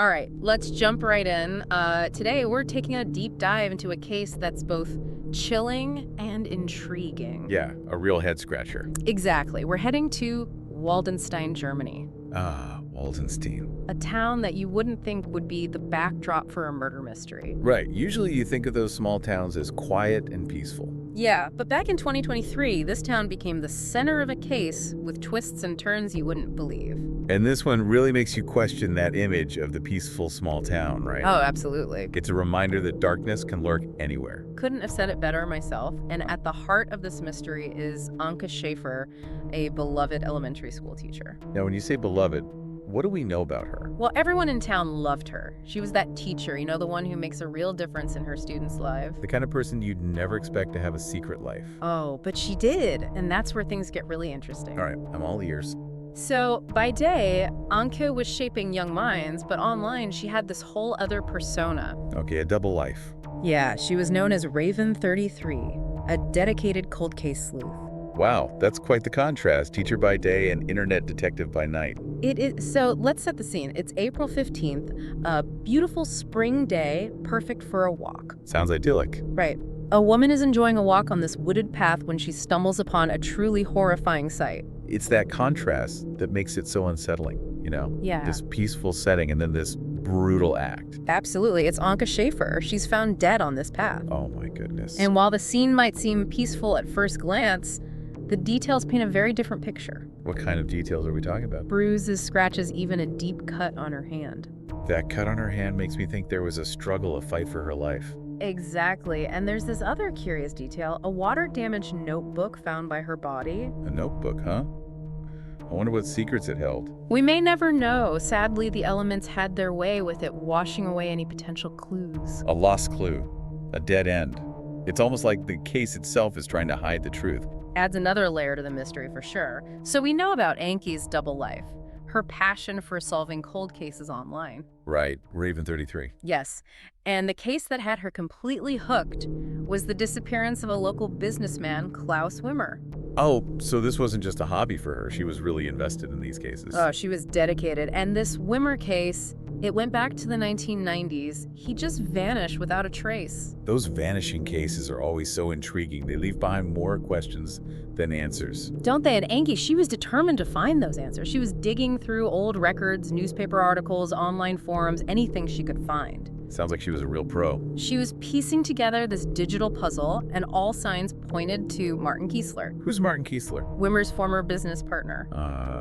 All right, let's jump right in. Today, we're taking a deep dive into a case that's both chilling and intriguing. Yeah, a real head-scratcher. Exactly. We're heading to Waldenstein, Germany, Ah, Waldenstein. a town that you wouldn't think would be the backdrop for a murder mystery. Right, usually you think of those small towns as quiet and peaceful. Yeah, but back in 2023, this town became the center of a case with twists and turns you wouldn't believe. And this one really makes you question that image of the peaceful small town, right? Oh, absolutely. It's a reminder that darkness can lurk anywhere. Couldn't have said it better myself. And at the heart of this mystery is Anke Schäfer, a beloved elementary school teacher. Now, when you say beloved, what do we know about her? Well, everyone in town loved her. She was that teacher, the one who makes a real difference in her students' lives. The kind of person you'd never expect to have a secret life. Oh, but she did. And that's where things get really interesting. All right, I'm all ears. So, by day, Anke was shaping young minds, but online she had this whole other persona. Okay, a double life. Yeah, she was known as Raven 33, a dedicated cold case sleuth. Wow, that's quite the contrast. Teacher by day and internet detective by night. It is. So let's set the scene. It's April 15th, a beautiful spring day, perfect for a walk. Sounds idyllic. Right. A woman is enjoying a walk on this wooded path when she stumbles upon a truly horrifying sight. It's that contrast that makes it so unsettling, Yeah. This peaceful setting and then this brutal act. Absolutely. It's Anke Schäfer. She's found dead on this path. Oh my goodness. And while the scene might seem peaceful at first glance, the details paint a very different picture. What kind of details are we talking about? Bruises, scratches, even a deep cut on her hand. That cut on her hand makes me think there was a struggle, a fight for her life. Exactly. And there's this other curious detail, a water-damaged notebook found by her body. A notebook, huh? I wonder what secrets it held. We may never know. Sadly, the elements had their way with it, washing away any potential clues. A lost clue. A dead end. It's almost like the case itself is trying to hide the truth. Adds another layer to the mystery for sure. So we know about Anke's double life, her passion for solving cold cases online. Right, Raven 33. Yes, and the case that had her completely hooked was the disappearance of a local businessman, Klaus Wimmer. Oh, so this wasn't just a hobby for her. She was really invested in these cases. Oh, she was dedicated. And this Wimmer case, it went back to the 1990s. He just vanished without a trace. Those vanishing cases are always so intriguing. They leave behind more questions than answers. Don't they? And Anke, she was determined to find those answers. She was digging through old records, newspaper articles, online forums, anything she could find. Sounds like she was a real pro. She was piecing together this digital puzzle, and all signs pointed to Martin Keßler, Who's Martin Keßler? Wimmer's former business partner.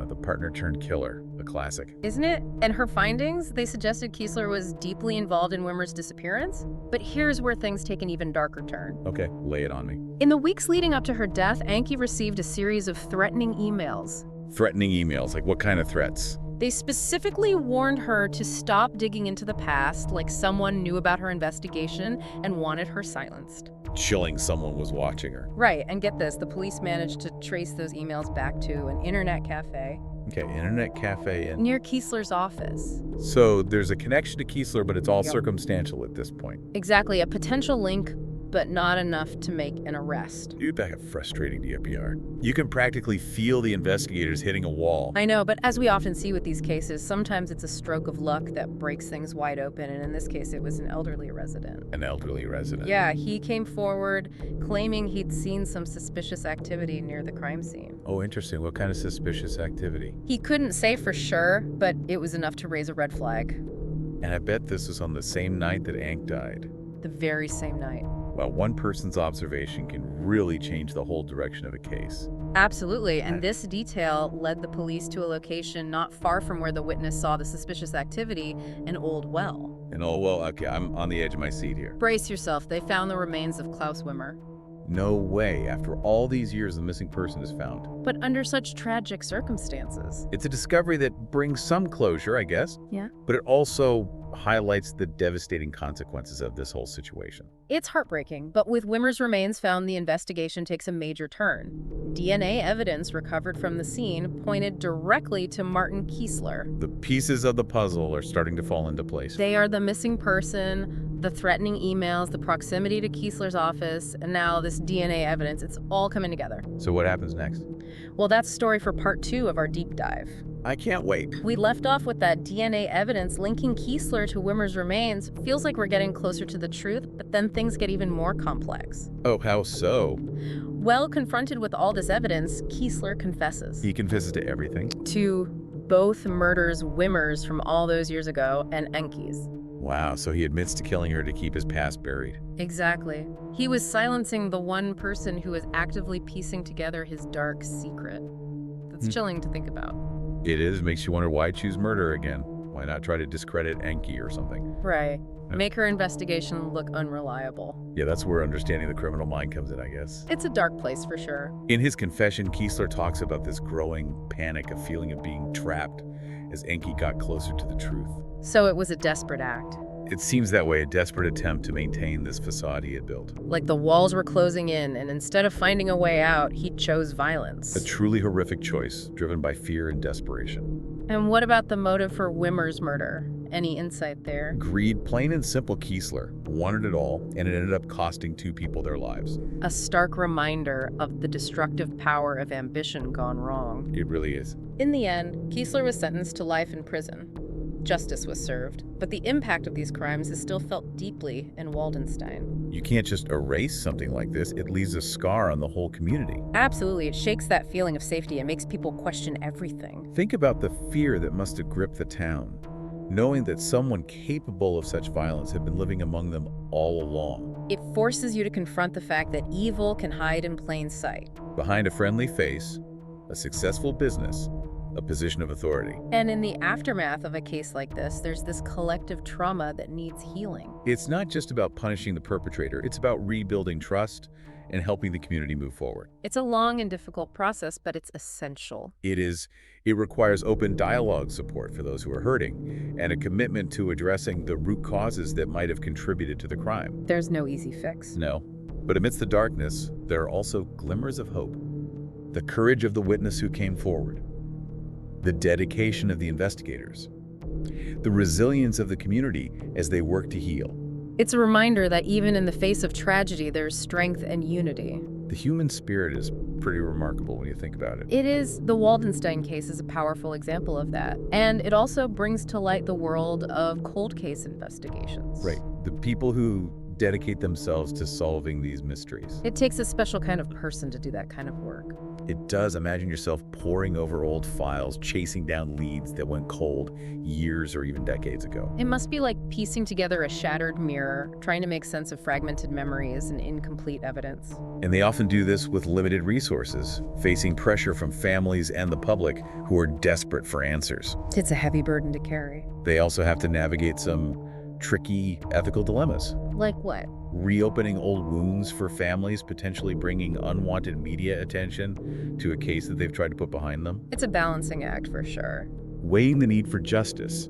The partner turned killer. A classic. Isn't it? And her findings, they suggested Keßler was deeply involved in Wimmer's disappearance. But here's where things take an even darker turn. Okay, lay it on me. In the weeks leading up to her death, Anke received a series of threatening emails. Threatening emails, like what kind of threats? They specifically warned her to stop digging into the past, like someone knew about her investigation and wanted her silenced. Chilling someone was watching her. Right, and get this, the police managed to trace those emails back to an internet cafe Okay, internet cafe and... near Keßler's office. So there's a connection to Keßler, but it's all Yep. circumstantial at this point. Exactly, a potential link, but not enough to make an arrest. Dude, that got frustrating DPR. You can practically feel the investigators hitting a wall. I know, but as we often see with these cases, sometimes it's a stroke of luck that breaks things wide open, and in this case, it was an elderly resident. An elderly resident. Yeah, he came forward claiming he'd seen some suspicious activity near the crime scene. Oh, interesting. What kind of suspicious activity? He couldn't say for sure, but it was enough to raise a red flag. And I bet this was on the same night that Anke died. The very same night. Well, one person's observation can really change the whole direction of a case. Absolutely, and this detail led the police to a location not far from where the witness saw the suspicious activity, an old well. And oh, well, okay, I'm on the edge of my seat here. Brace yourself, they found the remains of Klaus Wimmer. No way. After all these years, the missing person is found. But under such tragic circumstances. It's a discovery that brings some closure, I guess. Yeah. But it also highlights the devastating consequences of this whole situation. It's heartbreaking, but with Wimmer's remains found, the investigation takes a major turn. DNA evidence recovered from the scene pointed directly to Martin Keßler. The pieces of the puzzle are starting to fall into place. They are the missing person, the threatening emails, the proximity to Keßler's office, and now this DNA evidence. It's all coming together. So what happens next? Well, that's the story for part 2 of our deep dive. I can't wait. We left off with that DNA evidence linking Keßler to Wimmer's remains. Feels like we're getting closer to the truth, but then things get even more complex. Oh, how so? Well, confronted with all this evidence, Keßler confesses. He confesses to everything? To both murders Wimmers from all those years ago and Anke's. Wow, so he admits to killing her to keep his past buried. Exactly. He was silencing the one person who was actively piecing together his dark secret. That's chilling to think about. It is. Makes you wonder why choose murder again. Why not try to discredit Anke or something? Right. Make her investigation look unreliable. Yeah, that's where understanding the criminal mind comes in, I guess. It's a dark place for sure. In his confession, Keßler talks about this growing panic, a feeling of being trapped as Anke got closer to the truth. So it was a desperate act. It seems that way, a desperate attempt to maintain this facade he had built. Like the walls were closing in, and instead of finding a way out, he chose violence. A truly horrific choice, driven by fear and desperation. And what about the motive for Wimmer's murder? Any insight there? Greed, plain and simple. Keßler wanted it all, and it ended up costing 2 people their lives. A stark reminder of the destructive power of ambition gone wrong. It really is. In the end, Keßler was sentenced to life in prison. Justice was served, but the impact of these crimes is still felt deeply in Waldenstein. You can't just erase something like this. It leaves a scar on the whole community. Absolutely, it shakes that feeling of safety and makes people question everything. Think about the fear that must have gripped the town, knowing that someone capable of such violence had been living among them all along. It forces you to confront the fact that evil can hide in plain sight. Behind a friendly face, a successful business, a position of authority. And in the aftermath of a case like this, there's this collective trauma that needs healing. It's not just about punishing the perpetrator, it's about rebuilding trust and helping the community move forward. It's a long and difficult process, but it's essential. It requires open dialogue support for those who are hurting and a commitment to addressing the root causes that might have contributed to the crime. There's no easy fix. No, but amidst the darkness, there are also glimmers of hope. The courage of the witness who came forward, the dedication of the investigators, the resilience of the community as they work to heal. It's a reminder that even in the face of tragedy, there's strength and unity. The human spirit is pretty remarkable when you think about it. It is. The Waldenstein case is a powerful example of that. And it also brings to light the world of cold case investigations. Right. The people who dedicate themselves to solving these mysteries. It takes a special kind of person to do that kind of work. It does. Imagine yourself poring over old files, chasing down leads that went cold years or even decades ago. It must be like piecing together a shattered mirror, trying to make sense of fragmented memories and incomplete evidence. And they often do this with limited resources, facing pressure from families and the public who are desperate for answers. It's a heavy burden to carry. They also have to navigate some tricky ethical dilemmas. Like what? Reopening old wounds for families, potentially bringing unwanted media attention to a case that they've tried to put behind them. It's a balancing act for sure. Weighing the need for justice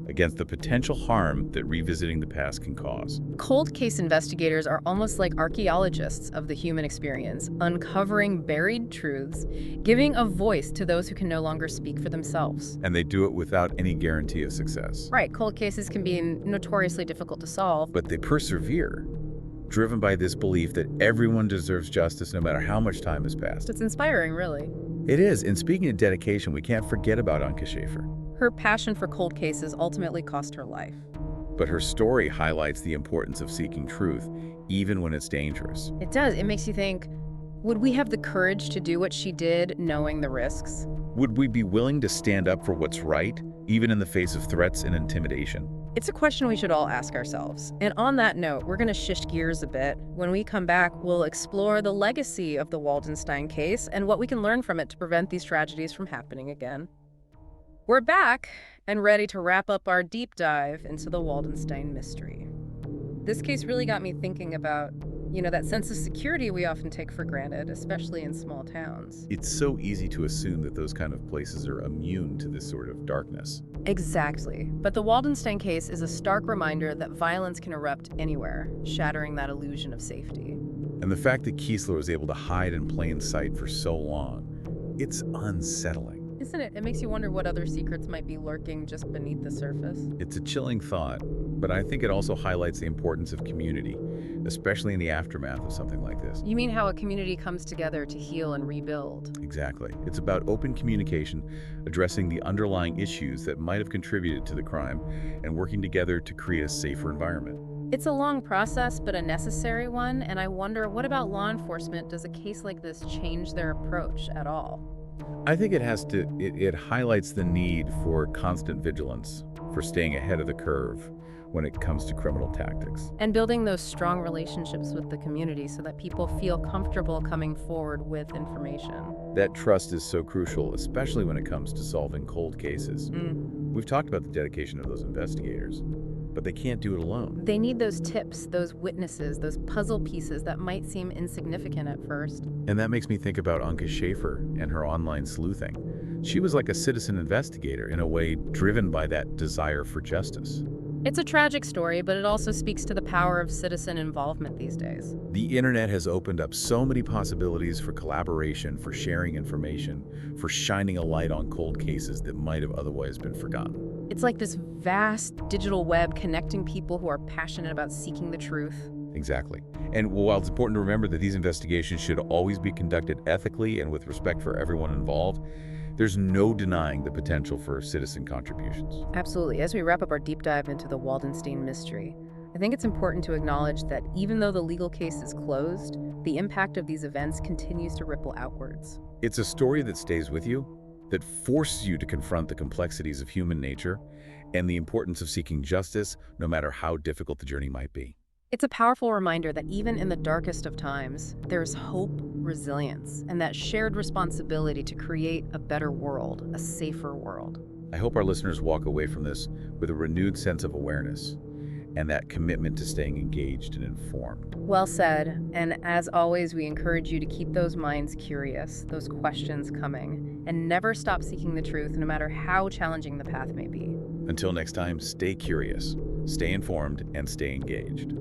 against the potential harm that revisiting the past can cause. Cold case investigators are almost like archaeologists of the human experience, uncovering buried truths, giving a voice to those who can no longer speak for themselves. And they do it without any guarantee of success. Right, cold cases can be notoriously difficult to solve. But they persevere, driven by this belief that everyone deserves justice no matter how much time has passed. It's inspiring, really. It is. And speaking of dedication, we can't forget about Anke Schäfer. Her passion for cold cases ultimately cost her life. But her story highlights the importance of seeking truth, even when it's dangerous. It does. It makes you think, would we have the courage to do what she did, knowing the risks? Would we be willing to stand up for what's right, even in the face of threats and intimidation? It's a question we should all ask ourselves. And on that note, we're going to shift gears a bit. When we come back, we'll explore the legacy of the Waldenstein case and what we can learn from it to prevent these tragedies from happening again. We're back and ready to wrap up our deep dive into the Waldenstein mystery. This case really got me thinking about, that sense of security we often take for granted, especially in small towns. It's so easy to assume that those kind of places are immune to this sort of darkness. Exactly. But the Waldenstein case is a stark reminder that violence can erupt anywhere, shattering that illusion of safety. And the fact that Keßler was able to hide in plain sight for so long, it's unsettling. Isn't it? It makes you wonder what other secrets might be lurking just beneath the surface. It's a chilling thought, but I think it also highlights the importance of community, especially in the aftermath of something like this. You mean how a community comes together to heal and rebuild? Exactly. It's about open communication, addressing the underlying issues that might have contributed to the crime, and working together to create a safer environment. It's a long process, but a necessary one, and I wonder, what about law enforcement? Does a case like this change their approach at all? I think it highlights the need for constant vigilance, for staying ahead of the curve when it comes to criminal tactics. And building those strong relationships with the community so that people feel comfortable coming forward with information. That trust is so crucial, especially when it comes to solving cold cases. We've talked about the dedication of those investigators, but they can't do it alone. They need those tips, those witnesses, those puzzle pieces that might seem insignificant at first. And that makes me think about Anke Schäfer and her online sleuthing. She was like a citizen investigator, in a way driven by that desire for justice. It's a tragic story, but it also speaks to the power of citizen involvement these days. The internet has opened up so many possibilities for collaboration, for sharing information, for shining a light on cold cases that might have otherwise been forgotten. It's like this vast digital web connecting people who are passionate about seeking the truth. Exactly. And while it's important to remember that these investigations should always be conducted ethically and with respect for everyone involved, there's no denying the potential for citizen contributions. Absolutely. As we wrap up our deep dive into the Waldenstein mystery, I think it's important to acknowledge that even though the legal case is closed, the impact of these events continues to ripple outwards. It's a story that stays with you, that forces you to confront the complexities of human nature and the importance of seeking justice, no matter how difficult the journey might be. It's a powerful reminder that even in the darkest of times, there's hope, resilience, and that shared responsibility to create a better world, a safer world. I hope our listeners walk away from this with a renewed sense of awareness and that commitment to staying engaged and informed. Well said. And as always, we encourage you to keep those minds curious, those questions coming, and never stop seeking the truth, no matter how challenging the path may be. Until next time, stay curious, stay informed, and stay engaged.